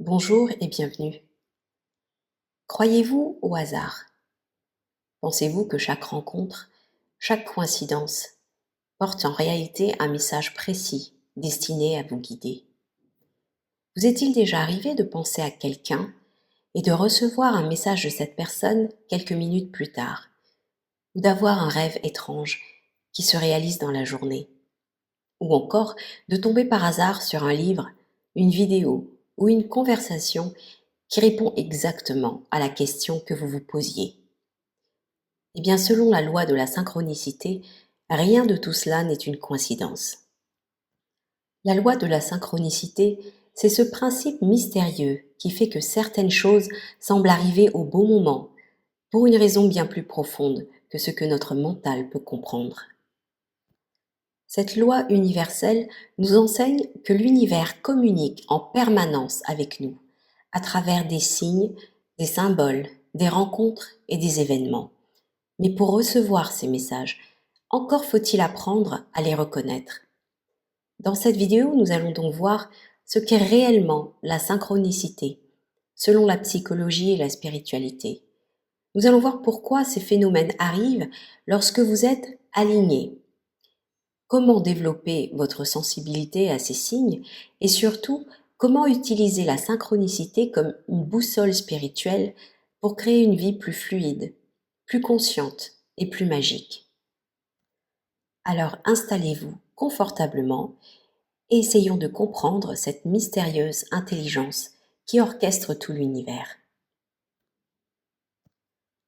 Bonjour et bienvenue. Croyez-vous au hasard? Pensez-vous que chaque rencontre, chaque coïncidence porte en réalité un message précis destiné à vous guider? Vous est-il déjà arrivé de penser à quelqu'un et de recevoir un message de cette personne quelques minutes plus tard, ou d'avoir un rêve étrange qui se réalise dans la journée, ou encore de tomber par hasard sur un livre, une vidéo ou une conversation qui répond exactement à la question que vous vous posiez? Eh bien, selon la loi de la synchronicité, rien de tout cela n'est une coïncidence. La loi de la synchronicité, c'est ce principe mystérieux qui fait que certaines choses semblent arriver au bon moment, pour une raison bien plus profonde que ce que notre mental peut comprendre. Cette loi universelle nous enseigne que l'univers communique en permanence avec nous, à travers des signes, des symboles, des rencontres et des événements. Mais pour recevoir ces messages, encore faut-il apprendre à les reconnaître. Dans cette vidéo, nous allons donc voir ce qu'est réellement la synchronicité, selon la psychologie et la spiritualité. Nous allons voir pourquoi ces phénomènes arrivent lorsque vous êtes aligné, comment développer votre sensibilité à ces signes et surtout comment utiliser la synchronicité comme une boussole spirituelle pour créer une vie plus fluide, plus consciente et plus magique. Alors installez-vous confortablement et essayons de comprendre cette mystérieuse intelligence qui orchestre tout l'univers.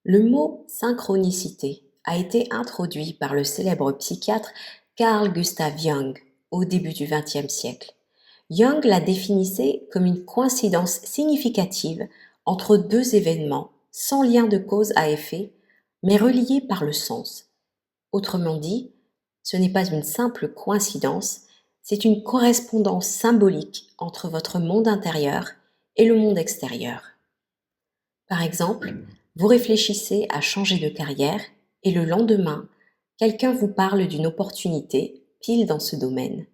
Le mot synchronicité a été introduit par le célèbre psychiatre Carl Gustav Jung au début du XXe siècle. Jung la définissait comme une coïncidence significative entre deux événements sans lien de cause à effet, mais reliés par le sens. Autrement dit, ce n'est pas une simple coïncidence, c'est une correspondance symbolique entre votre monde intérieur et le monde extérieur. Par exemple, vous réfléchissez à changer de carrière et le lendemain, quelqu'un vous parle d'une opportunité pile dans ce domaine.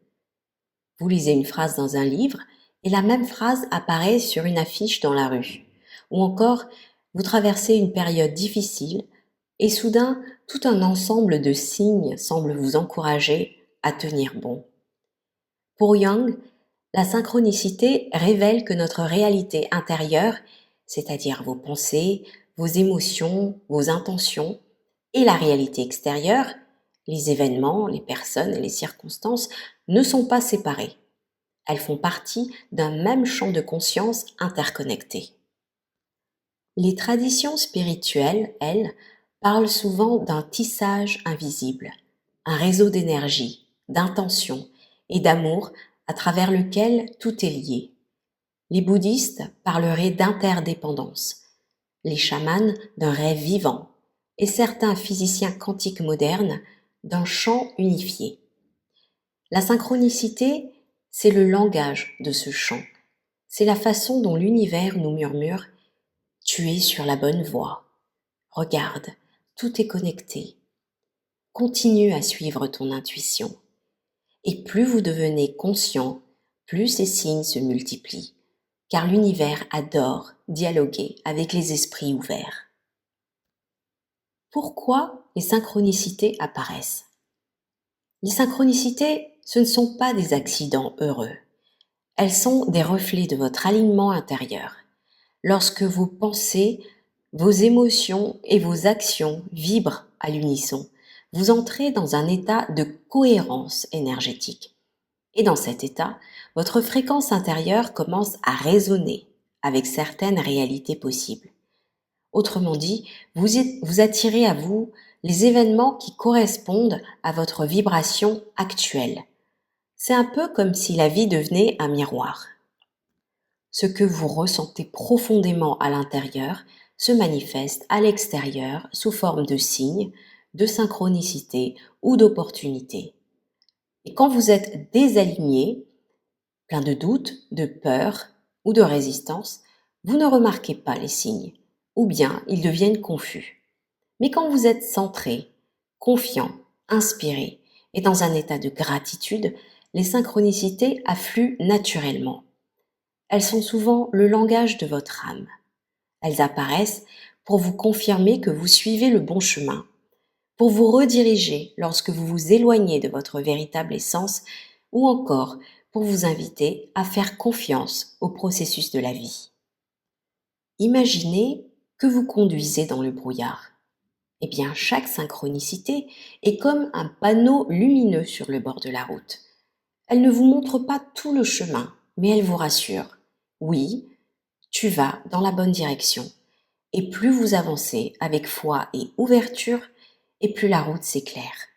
Vous lisez une phrase dans un livre et la même phrase apparaît sur une affiche dans la rue. Ou encore, vous traversez une période difficile et soudain, tout un ensemble de signes semble vous encourager à tenir bon. Pour Jung, la synchronicité révèle que notre réalité intérieure, c'est-à-dire vos pensées, vos émotions, vos intentions, et la réalité extérieure, les événements, les personnes et les circonstances, ne sont pas séparées. Elles font partie d'un même champ de conscience interconnecté. Les traditions spirituelles, elles, parlent souvent d'un tissage invisible, un réseau d'énergie, d'intention et d'amour à travers lequel tout est lié. Les bouddhistes parleraient d'interdépendance, les chamans d'un rêve vivant et certains physiciens quantiques modernes d'un champ unifié. La synchronicité, c'est le langage de ce champ. C'est la façon dont l'univers nous murmure « Tu es sur la bonne voie. Regarde, tout est connecté. Continue à suivre ton intuition. » Et plus vous devenez conscient, plus ces signes se multiplient, car l'univers adore dialoguer avec les esprits ouverts. Pourquoi les synchronicités apparaissent? Les synchronicités, ce ne sont pas des accidents heureux. Elles sont des reflets de votre alignement intérieur. Lorsque vos pensées, vos émotions et vos actions vibrent à l'unisson, vous entrez dans un état de cohérence énergétique. Et dans cet état, votre fréquence intérieure commence à résonner avec certaines réalités possibles. Autrement dit, vous attirez à vous les événements qui correspondent à votre vibration actuelle. C'est un peu comme si la vie devenait un miroir. Ce que vous ressentez profondément à l'intérieur se manifeste à l'extérieur sous forme de signes, de synchronicité ou d'opportunités. Et quand vous êtes désaligné, plein de doutes, de peur ou de résistance, vous ne remarquez pas les signes, ou bien ils deviennent confus. Mais quand vous êtes centré, confiant, inspiré et dans un état de gratitude, les synchronicités affluent naturellement. Elles sont souvent le langage de votre âme. Elles apparaissent pour vous confirmer que vous suivez le bon chemin, pour vous rediriger lorsque vous vous éloignez de votre véritable essence ou encore pour vous inviter à faire confiance au processus de la vie. Imaginez que vous conduisez dans le brouillard. Eh bien, chaque synchronicité est comme un panneau lumineux sur le bord de la route. Elle ne vous montre pas tout le chemin, mais elle vous rassure. Oui, tu vas dans la bonne direction. Et plus vous avancez avec foi et ouverture, et plus la route s'éclaire.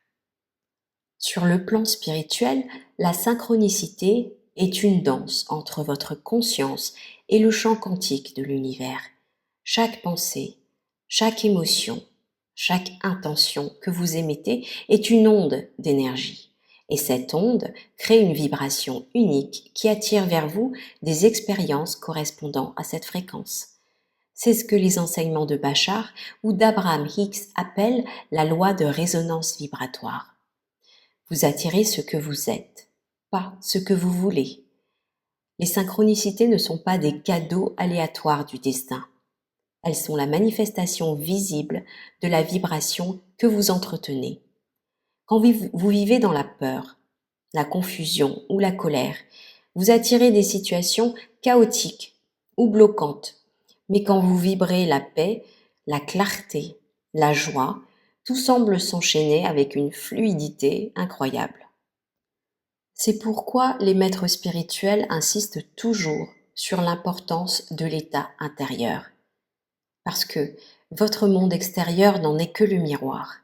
Sur le plan spirituel, la synchronicité est une danse entre votre conscience et le champ quantique de l'univers. Chaque pensée, chaque émotion, chaque intention que vous émettez est une onde d'énergie. Et cette onde crée une vibration unique qui attire vers vous des expériences correspondant à cette fréquence. C'est ce que les enseignements de Bashar ou d'Abraham Hicks appellent la loi de résonance vibratoire. Vous attirez ce que vous êtes, pas ce que vous voulez. Les synchronicités ne sont pas des cadeaux aléatoires du destin. Elles sont la manifestation visible de la vibration que vous entretenez. Quand vous vivez dans la peur, la confusion ou la colère, vous attirez des situations chaotiques ou bloquantes. Mais quand vous vibrez la paix, la clarté, la joie, tout semble s'enchaîner avec une fluidité incroyable. C'est pourquoi les maîtres spirituels insistent toujours sur l'importance de l'état intérieur. Parce que votre monde extérieur n'en est que le miroir.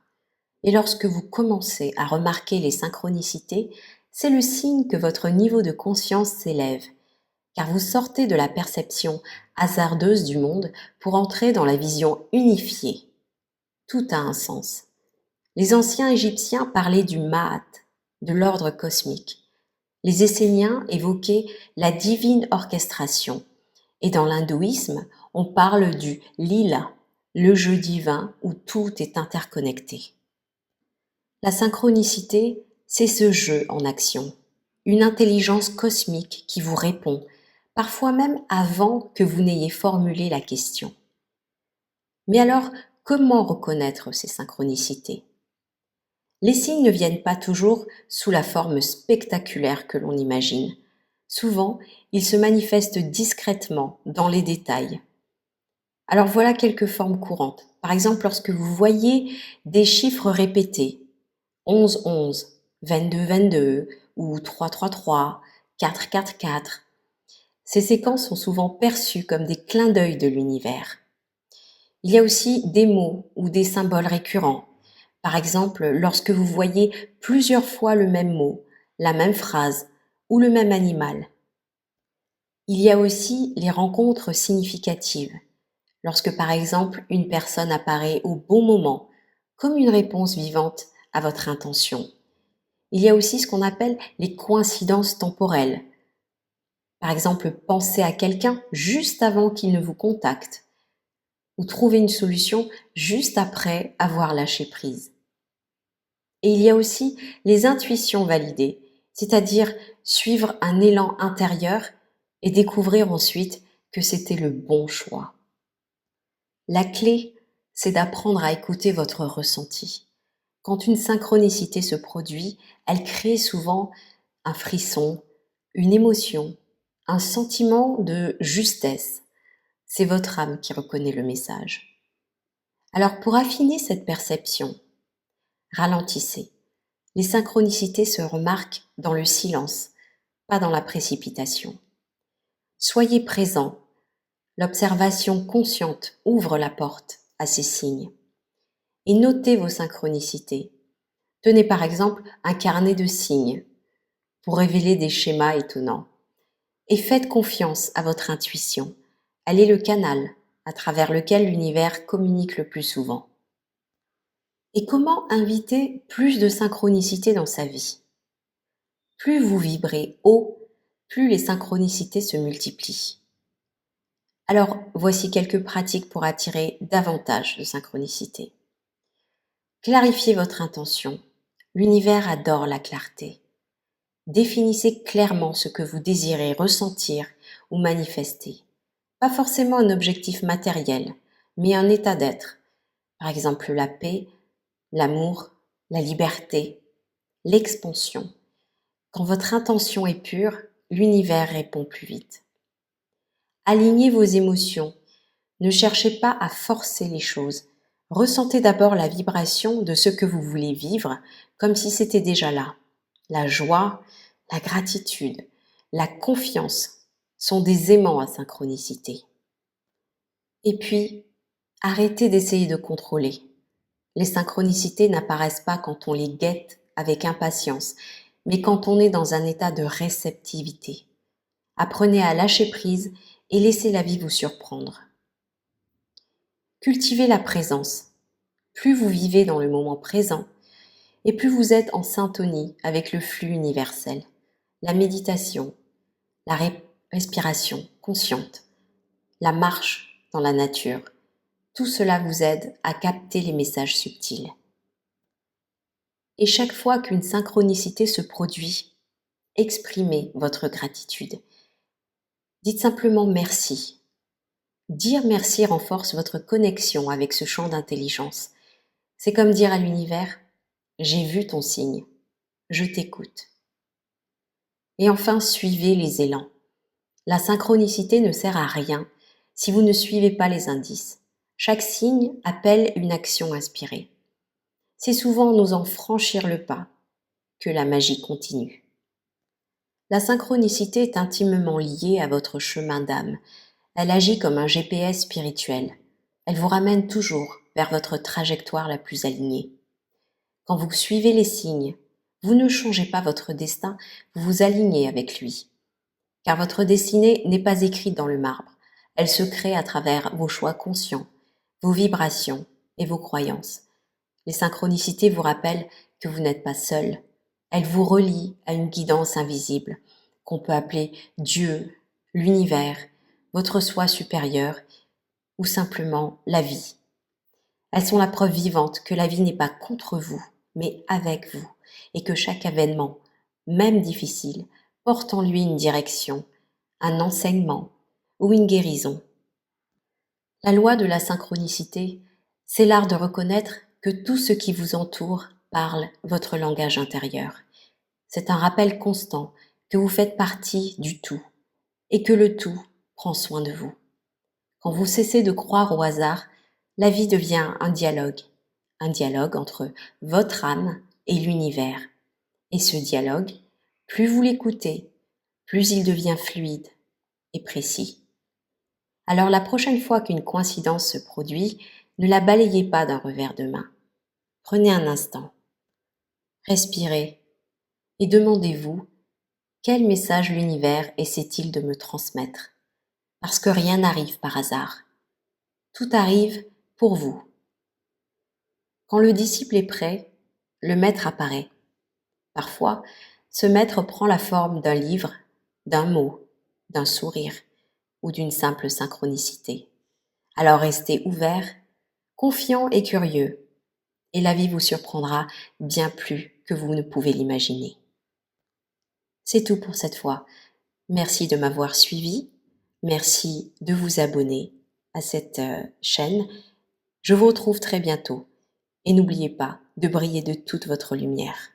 Et lorsque vous commencez à remarquer les synchronicités, c'est le signe que votre niveau de conscience s'élève, car vous sortez de la perception hasardeuse du monde pour entrer dans la vision unifiée. Tout a un sens. Les anciens Égyptiens parlaient du Ma'at, de l'ordre cosmique. Les Esséniens évoquaient la divine orchestration. Et dans l'hindouisme, on parle du Lila, le jeu divin où tout est interconnecté. La synchronicité, c'est ce jeu en action, une intelligence cosmique qui vous répond, parfois même avant que vous n'ayez formulé la question. Mais alors, comment reconnaître ces synchronicités ? Les signes ne viennent pas toujours sous la forme spectaculaire que l'on imagine. Souvent, ils se manifestent discrètement dans les détails. Alors voilà quelques formes courantes. Par exemple, lorsque vous voyez des chiffres répétés, 11-11, 22-22 ou 3-3-3, 4-4-4, ces séquences sont souvent perçues comme des clins d'œil de l'univers. Il y a aussi des mots ou des symboles récurrents. Par exemple, lorsque vous voyez plusieurs fois le même mot, la même phrase ou le même animal. Il y a aussi les rencontres significatives. Lorsque par exemple une personne apparaît au bon moment, comme une réponse vivante à votre intention. Il y a aussi ce qu'on appelle les coïncidences temporelles. Par exemple, penser à quelqu'un juste avant qu'il ne vous contacte ou trouver une solution juste après avoir lâché prise. Et il y a aussi les intuitions validées, c'est-à-dire suivre un élan intérieur et découvrir ensuite que c'était le bon choix. La clé, c'est d'apprendre à écouter votre ressenti. Quand une synchronicité se produit, elle crée souvent un frisson, une émotion, un sentiment de justesse. C'est votre âme qui reconnaît le message. Alors pour affiner cette perception, ralentissez. Les synchronicités se remarquent dans le silence, pas dans la précipitation. Soyez présent. L'observation consciente ouvre la porte à ces signes. Et notez vos synchronicités. Tenez par exemple un carnet de signes pour révéler des schémas étonnants. Et faites confiance à votre intuition. Elle est le canal à travers lequel l'univers communique le plus souvent. Et comment inviter plus de synchronicité dans sa vie ? Plus vous vibrez haut, plus les synchronicités se multiplient. Alors, voici quelques pratiques pour attirer davantage de synchronicité. Clarifiez votre intention. L'univers adore la clarté. Définissez clairement ce que vous désirez ressentir ou manifester. Pas forcément un objectif matériel, mais un état d'être. Par exemple, la paix, l'amour, la liberté, l'expansion. Quand votre intention est pure, l'univers répond plus vite. Alignez vos émotions. Ne cherchez pas à forcer les choses. Ressentez d'abord la vibration de ce que vous voulez vivre comme si c'était déjà là. La joie, la gratitude, la confiance sont des aimants à synchronicité. Et puis, arrêtez d'essayer de contrôler. Les synchronicités n'apparaissent pas quand on les guette avec impatience, mais quand on est dans un état de réceptivité. Apprenez à lâcher prise et laissez la vie vous surprendre. Cultivez la présence. Plus vous vivez dans le moment présent, et plus vous êtes en syntonie avec le flux universel. La méditation, la respiration consciente, la marche dans la nature, tout cela vous aide à capter les messages subtils. Et chaque fois qu'une synchronicité se produit, exprimez votre gratitude. Dites simplement merci. Dire merci renforce votre connexion avec ce champ d'intelligence. C'est comme dire à l'univers, j'ai vu ton signe, je t'écoute. Et enfin, suivez les élans. La synchronicité ne sert à rien si vous ne suivez pas les indices. Chaque signe appelle une action inspirée. C'est souvent en osant franchir le pas que la magie continue. La synchronicité est intimement liée à votre chemin d'âme. Elle agit comme un GPS spirituel. Elle vous ramène toujours vers votre trajectoire la plus alignée. Quand vous suivez les signes, vous ne changez pas votre destin, vous vous alignez avec lui. Car votre destinée n'est pas écrite dans le marbre. Elle se crée à travers vos choix conscients, vos vibrations et vos croyances. Les synchronicités vous rappellent que vous n'êtes pas seul. Elles vous relient à une guidance invisible, qu'on peut appeler Dieu, l'univers, votre soi supérieur ou simplement la vie. Elles sont la preuve vivante que la vie n'est pas contre vous, mais avec vous, et que chaque événement, même difficile, porte en lui une direction, un enseignement ou une guérison. La loi de la synchronicité, c'est l'art de reconnaître que tout ce qui vous entoure parle votre langage intérieur. C'est un rappel constant que vous faites partie du tout et que le tout prend soin de vous. Quand vous cessez de croire au hasard, la vie devient un dialogue entre votre âme et l'univers. Et ce dialogue, plus vous l'écoutez, plus il devient fluide et précis. Alors la prochaine fois qu'une coïncidence se produit, ne la balayez pas d'un revers de main. Prenez un instant, respirez et demandez-vous quel message l'univers essaie-t-il de me transmettre. Parce que rien n'arrive par hasard. Tout arrive pour vous. Quand le disciple est prêt, le maître apparaît. Parfois, ce maître prend la forme d'un livre, d'un mot, d'un sourire ou d'une simple synchronicité. Alors restez ouvert, confiant et curieux, et la vie vous surprendra bien plus que vous ne pouvez l'imaginer. C'est tout pour cette fois. Merci de m'avoir suivi. Merci de vous abonner à cette chaîne. Je vous retrouve très bientôt. Et n'oubliez pas de briller de toute votre lumière.